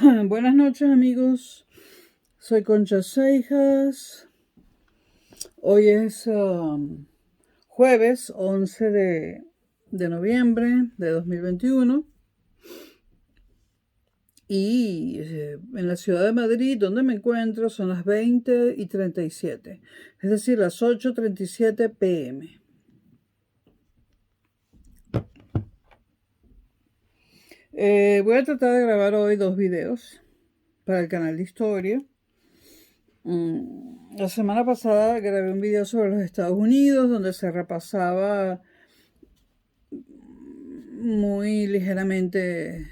Buenas noches amigos, soy Concha Seijas. Hoy es jueves 11 de noviembre de 2021 y en la ciudad de Madrid, donde me encuentro, son las 20:37, es decir, las 8:37 p.m. Voy a tratar de grabar hoy 2 videos para el canal de historia. La semana pasada grabé un video sobre los Estados Unidos donde se repasaba muy ligeramente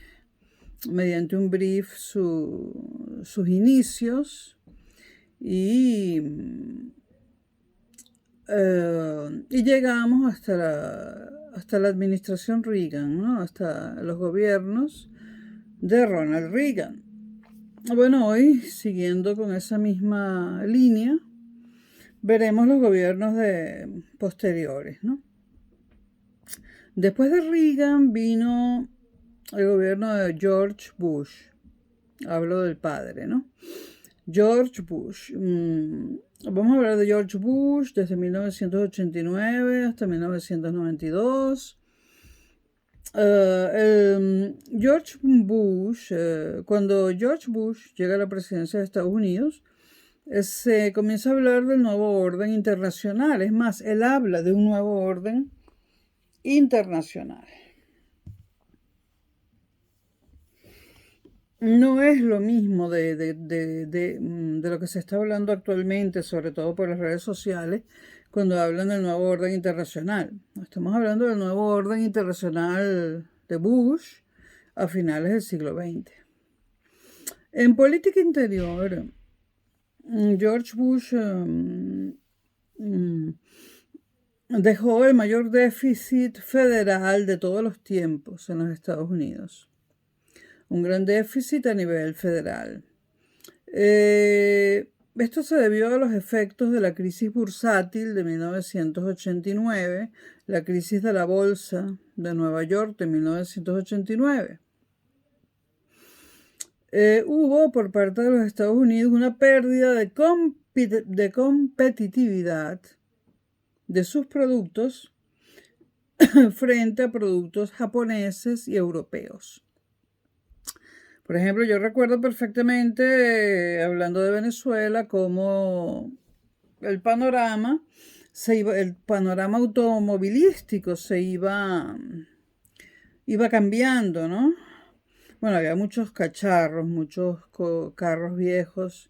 mediante un brief sus inicios y llegamos hasta la administración Reagan, ¿no? Hasta los gobiernos de Ronald Reagan. Bueno, hoy, siguiendo con esa misma línea, veremos los gobiernos posteriores, ¿no? Después de Reagan vino el gobierno de George Bush. Hablo del padre, ¿no? George Bush. Vamos a hablar de George Bush desde 1989 hasta 1992. George Bush, cuando George Bush llega a la presidencia de Estados Unidos, se comienza a hablar del nuevo orden internacional. Es más, él habla de un nuevo orden internacional. No es lo mismo de lo que se está hablando actualmente, sobre todo por las redes sociales, cuando hablan del nuevo orden internacional. Estamos hablando del nuevo orden internacional de Bush a finales del siglo XX. En política interior, George Bush dejó el mayor déficit federal de todos los tiempos en los Estados Unidos. Un gran déficit a nivel federal. Esto se debió a los efectos de la crisis bursátil de 1989, la crisis de la bolsa de Nueva York de 1989. Hubo por parte de los Estados Unidos una pérdida de competitividad de sus productos frente a productos japoneses y europeos. Por ejemplo, yo recuerdo perfectamente, hablando de Venezuela, cómo el panorama automovilístico se iba cambiando, ¿no? Bueno, había muchos cacharros, muchos carros viejos.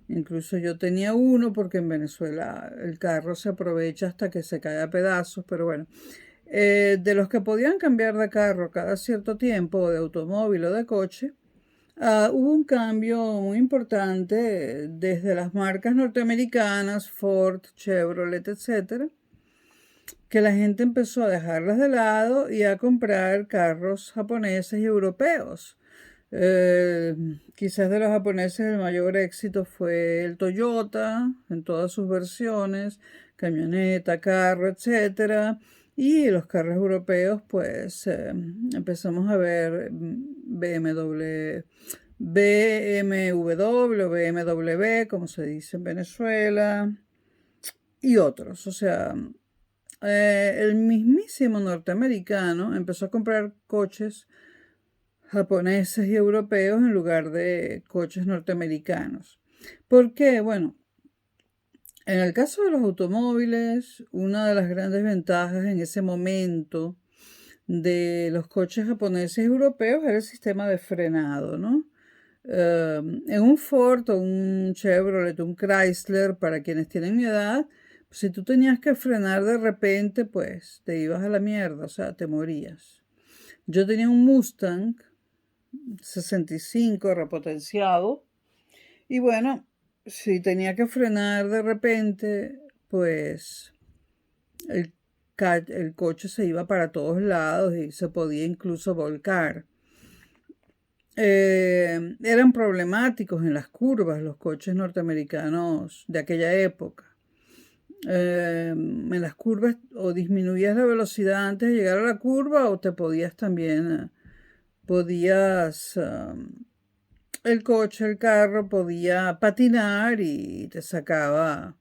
Incluso yo tenía uno porque en Venezuela el carro se aprovecha hasta que se cae a pedazos, pero bueno. De los que podían cambiar de carro cada cierto tiempo, o de automóvil o de coche, hubo un cambio muy importante desde las marcas norteamericanas, Ford, Chevrolet, etc., que la gente empezó a dejarlas de lado y a comprar carros japoneses y europeos. Quizás de los japoneses el mayor éxito fue el Toyota en todas sus versiones, camioneta, carro, etc. Y los carros europeos, pues empezamos a ver BMW, como se dice en Venezuela, y otros. O sea, el mismísimo norteamericano empezó a comprar coches japoneses y europeos en lugar de coches norteamericanos. ¿Por qué? Bueno, en el caso de los automóviles, una de las grandes ventajas en ese momento de los coches japoneses y europeos era el sistema de frenado, ¿no? En un Ford o un Chevrolet, un Chrysler, para quienes tienen mi edad, pues, si tú tenías que frenar de repente, pues te ibas a la mierda, o sea, te morías. Yo tenía un Mustang 65 repotenciado y bueno, si tenía que frenar de repente, pues el coche se iba para todos lados y se podía incluso volcar. Eran problemáticos en las curvas los coches norteamericanos de aquella época. En las curvas o disminuías la velocidad antes de llegar a la curva o te podías también el coche, el carro podía patinar y te sacaba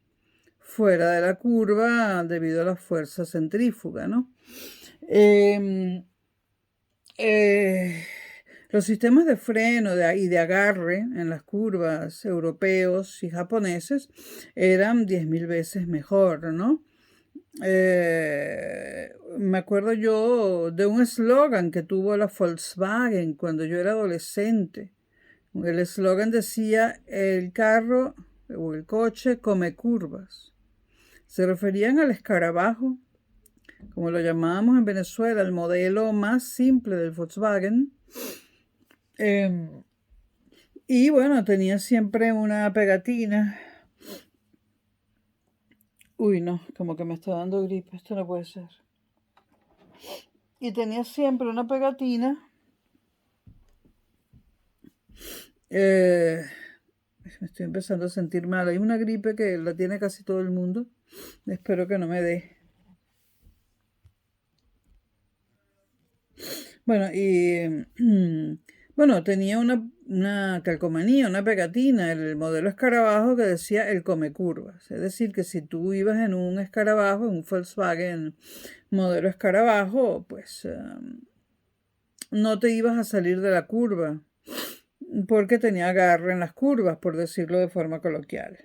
fuera de la curva debido a la fuerza centrífuga, ¿no? Em, eh, los sistemas de freno y de agarre en las curvas europeos y japoneses eran 10.000 veces mejor, ¿no? Me acuerdo yo de un eslogan que tuvo la Volkswagen cuando yo era adolescente. El eslogan decía, el carro o el coche come curvas. Se referían al escarabajo, como lo llamábamos en Venezuela, el modelo más simple del Volkswagen. Eh, y bueno, tenía siempre una pegatina. Uy, no, como que me está dando gripe, esto no puede ser. Y tenía siempre una pegatina. Me estoy empezando a sentir mal. Hay una gripe que la tiene casi todo el mundo. Espero que no me dé. Bueno, y bueno, tenía una calcomanía, una pegatina, el modelo escarabajo que decía el come curvas. Es decir, que si tú ibas en un escarabajo, en un Volkswagen modelo escarabajo, pues no te ibas a salir de la curva, porque tenía agarre en las curvas, por decirlo de forma coloquial.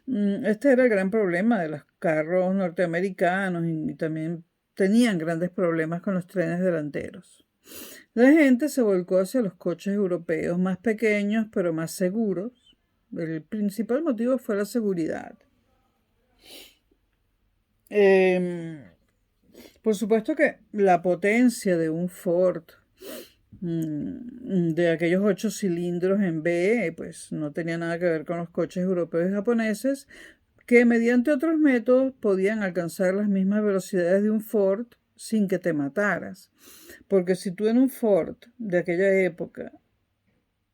Este era el gran problema de los carros norteamericanos y también tenían grandes problemas con los trenes delanteros. La gente se volcó hacia los coches europeos más pequeños pero más seguros. El principal motivo fue la seguridad. Por supuesto que la potencia de un Ford, de aquellos 8 cilindros en B, pues no tenía nada que ver con los coches europeos y japoneses, que mediante otros métodos podían alcanzar las mismas velocidades de un Ford sin que te mataras. Porque si tú en un Ford de aquella época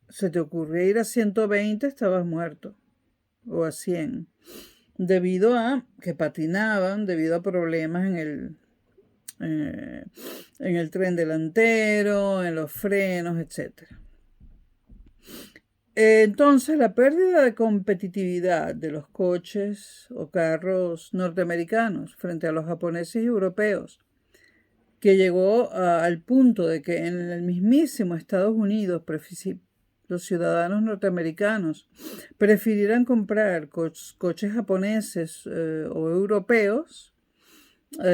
se te ocurría ir a 120, estabas muerto, o a 100, debido a que patinaban, debido a problemas en el tren delantero, en los frenos, etc. Entonces, la pérdida de competitividad de los coches o carros norteamericanos frente a los japoneses y europeos, que llegó al punto de que en el mismísimo Estados Unidos los ciudadanos norteamericanos prefirieran comprar coches japoneses o europeos.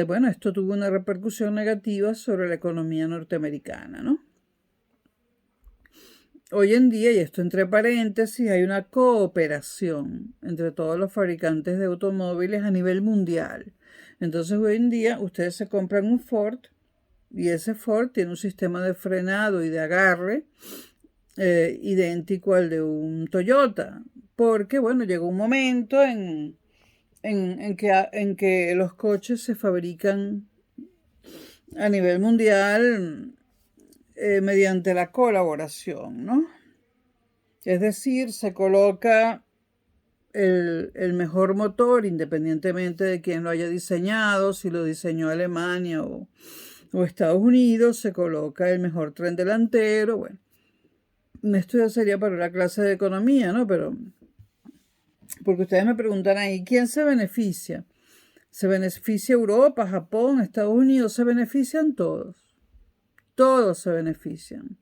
Bueno, esto tuvo una repercusión negativa sobre la economía norteamericana, ¿no? Hoy en día, y esto entre paréntesis, hay una cooperación entre todos los fabricantes de automóviles a nivel mundial. Entonces, hoy en día, ustedes se compran un Ford y ese Ford tiene un sistema de frenado y de agarre idéntico al de un Toyota. Porque, bueno, llegó un momento en que los coches se fabrican a nivel mundial mediante la colaboración, ¿no? Es decir, se coloca el mejor motor independientemente de quién lo haya diseñado, si lo diseñó Alemania o Estados Unidos, se coloca el mejor tren delantero. Bueno, esto ya sería para una clase de economía, ¿no? Pero, porque ustedes me preguntan ahí, ¿quién se beneficia? ¿Se beneficia Europa, Japón, Estados Unidos? Se benefician todos. Todos se benefician.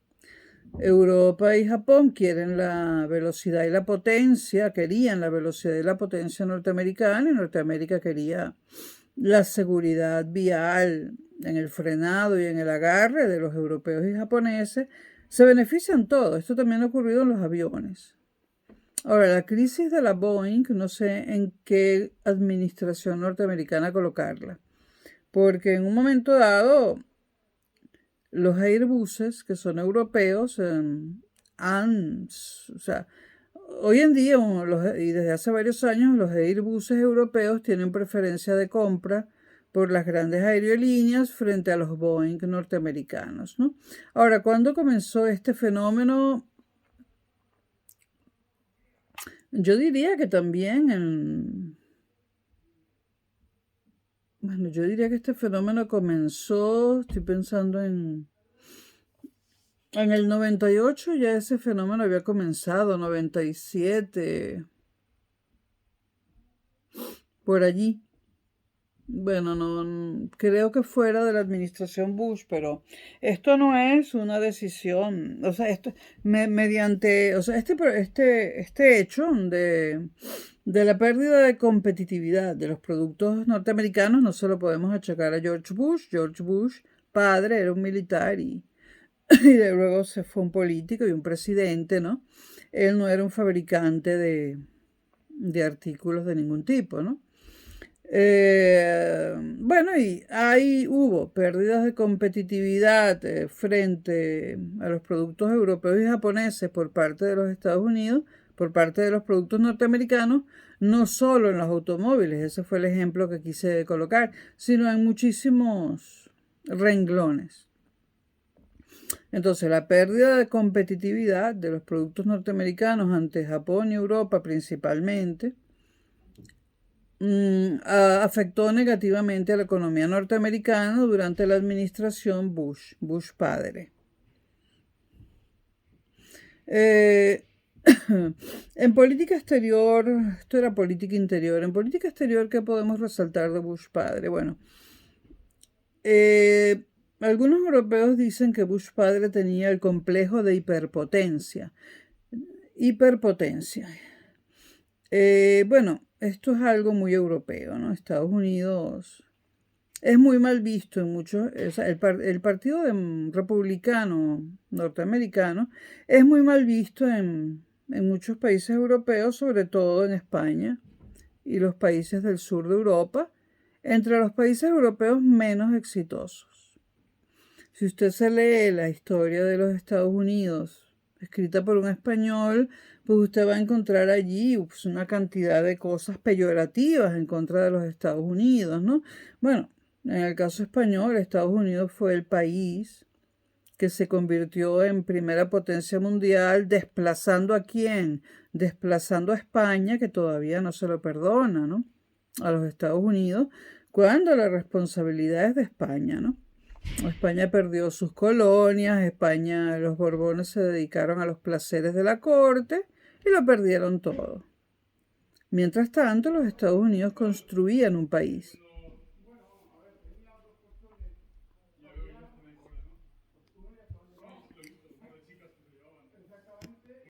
Europa y Japón quieren la velocidad y la potencia, querían la velocidad y la potencia norteamericana, y Norteamérica quería la seguridad vial en el frenado y en el agarre de los europeos y japoneses. Se benefician todos. Esto también ha ocurrido en los aviones. Ahora, la crisis de la Boeing, no sé en qué administración norteamericana colocarla, porque en un momento dado los Airbuses, que son europeos, o sea, hoy en día y desde hace varios años los Airbuses europeos tienen preferencia de compra por las grandes aerolíneas frente a los Boeing norteamericanos, ¿no? Ahora, ¿cuándo comenzó este fenómeno? Yo diría que también bueno, yo diría que este fenómeno comenzó, estoy pensando En el 98 ya ese fenómeno había comenzado, 97, por allí. Bueno, no creo que fuera de la administración Bush, pero esto no es una decisión, o sea, esto mediante, o sea, este hecho de la pérdida de competitividad de los productos norteamericanos no se lo podemos achacar a George Bush. George Bush, padre, era un militar y de luego se fue un político y un presidente, ¿no? Él no era un fabricante de artículos de ningún tipo, ¿no? Bueno, y ahí hubo pérdidas de competitividad frente a los productos europeos y japoneses por parte de los Estados Unidos, por parte de los productos norteamericanos, no solo en los automóviles, ese fue el ejemplo que quise colocar, sino en muchísimos renglones. Entonces, la pérdida de competitividad de los productos norteamericanos ante Japón y Europa principalmente, afectó negativamente a la economía norteamericana durante la administración Bush padre. En política exterior, esto era política interior, en política exterior, ¿qué podemos resaltar de Bush padre? Bueno, algunos europeos dicen que Bush padre tenía el complejo de hiperpotencia. Bueno, esto es algo muy europeo, ¿no? Estados Unidos es muy mal visto en muchos, o sea, el Partido Republicano norteamericano es muy mal visto en muchos países europeos, sobre todo en España y los países del sur de Europa, entre los países europeos menos exitosos. Si usted se lee la historia de los Estados Unidos, escrita por un español, pues usted va a encontrar allí pues, una cantidad de cosas peyorativas en contra de los Estados Unidos, ¿no? Bueno, en el caso español, Estados Unidos fue el país que se convirtió en primera potencia mundial, desplazando ¿a quién? Desplazando a España, que todavía no se lo perdona, ¿no? A los Estados Unidos, cuando la responsabilidad es de España, ¿no? España perdió sus colonias, los Borbones se dedicaron a los placeres de la corte y lo perdieron todo. Mientras tanto, los Estados Unidos construían un país.